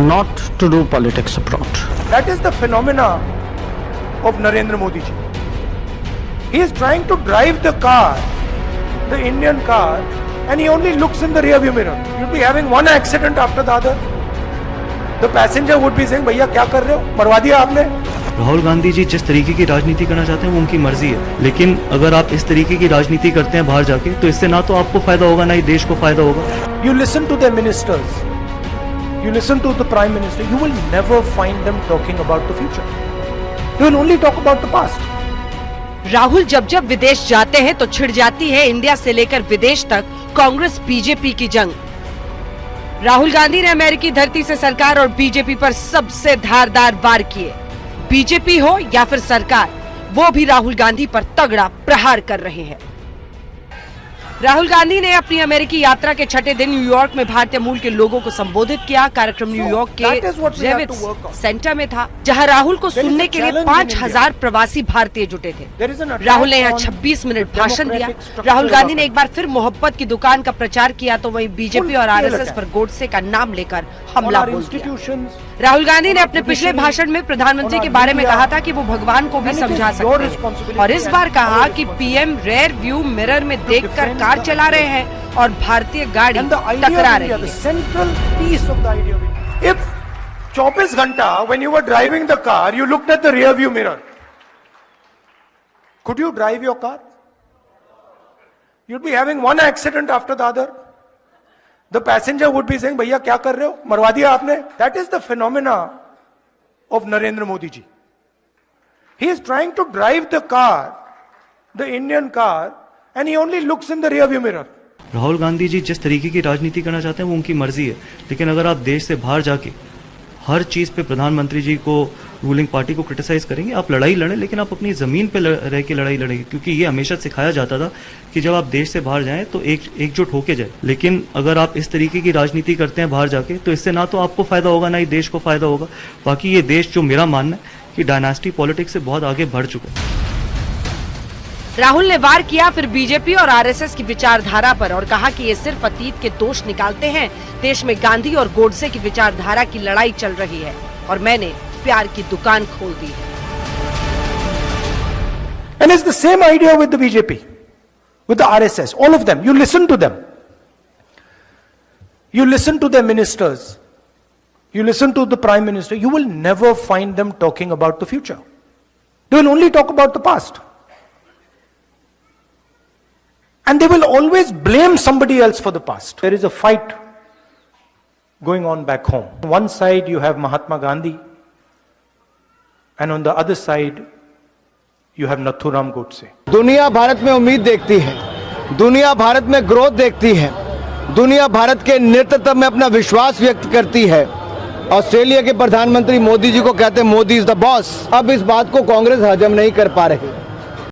not to do politics abroad. That is the phenomena of Narendra Modi ji. He is trying to drive the car, the Indian car, and he only looks in the rearview mirror. You'll be having one accident after the other. The passenger would be saying, भैया क्या कर रहे हो, मरवा दिया आपने। राहुल गांधी जी जिस तरीके की राजनीति करना चाहते हैं वो उनकी मर्जी है, लेकिन अगर आप इस तरीके की राजनीति करते हैं बाहर जाके, तो इससे ना तो आपको फायदा होगा ना ही देश को फायदा होगा। You listen to the ministers, you listen to the prime minister, you will never find them talking about the future. They will only talk about the past. Rahul जब जब विदेश जाते हैं तो छिड़ जाती है इंडिया से लेकर विदेश तक कांग्रेस बीजेपी की जंग। राहुल गांधी ने अमेरिकी धरती से सरकार और बीजेपी पर सबसे धारदार वार किए। बीजेपी हो या फिर सरकार, वो भी राहुल गांधी पर तगड़ा प्रहार कर रहे हैं। राहुल गांधी ने अपनी अमेरिकी यात्रा के छठे दिन न्यूयॉर्क में भारतीय मूल के लोगों को संबोधित किया। कार्यक्रम न्यूयॉर्क के जेविट्स सेंटर में था, जहां राहुल को सुनने के लिए 5000 प्रवासी भारतीय जुटे थे। राहुल ने यहाँ 26 मिनट भाषण दिया। राहुल गांधी ने एक बार फिर मोहब्बत की दुकान का प्रचार किया, तो वहीं बीजेपी और आरएसएस पर गोडसे का नाम लेकर हमला बोल दिया। राहुल गांधी ने अपने पिछले भाषण में प्रधानमंत्री के बारे में कहा था कि वो भगवान को भी समझा सकते हैं, और इस बार कहा कि पीएम रेयर व्यू मिरर में देखकर कार चला रहे हैं और भारतीय गाड़ी टकरा रही है। Central piece of the idea. If 24 घंटा when you were driving the car, you looked at the rear view mirror, could you drive your car? You'd be having one accident after the other. The passenger would be saying, भैया क्या कर रहे हो, मरवा दिया आपने। That is the phenomena of Narendra Modi ji. He is trying to drive the car, the Indian car, and he only looks in the rearview mirror. Rahul Gandhi ji जिस तरीके की राजनीति करना चाहते हैं वो उनकी मर्जी है, लेकिन अगर आप देश से बाहर जाके हर चीज पे प्रधानमंत्री जी को, रूलिंग पार्टी को क्रिटिसाइज करेंगे, आप लड़ाई लड़ें, लेकिन आप अपनी जमीन पे रह के लड़ाई लड़ेंगे, क्योंकि ये हमेशा सिखाया जाता था कि जब आप देश से बाहर जाएं तो एकजुट होके जाए। लेकिन अगर आप इस तरीके की राजनीति करते हैं बाहर जाके, तो इससे ना तो आपको फायदा होगा ना ही देश को फायदा होगा। बाकी ये देश, जो मेरा मानना है कि डायनास्टी पॉलिटिक्स से बहुत आगे बढ़ चुका है। राहुल ने वार किया फिर बीजेपी और आरएसएस की विचारधारा पर और कहा कि ये सिर्फ अतीत के दोष निकालते हैं। देश में गांधी और गोडसे की विचारधारा की लड़ाई चल रही है और मैंने प्यार की दुकान खोल दी है। And it's the same idea with the BJP, with the RSS, all of them. You listen to them. You listen to their ministers. You listen to the prime minister. You will never find them talking about the future. They will only talk about the past. And they will always blame somebody else for the past. There is a fight going on back home. On one side you have Mahatma Gandhi, and on the other side you have Nathuram Godse. दुनिया भारत में उम्मीद देखती है, दुनिया भारत में growth देखती है, दुनिया भारत के नेतृत्व में अपना विश्वास व्यक्त करती है। ऑस्ट्रेलिया के प्रधानमंत्री मोदी जी को कहते हैं मोदी इज द बॉस। अब इस बात को कांग्रेस हजम नहीं कर पा रही।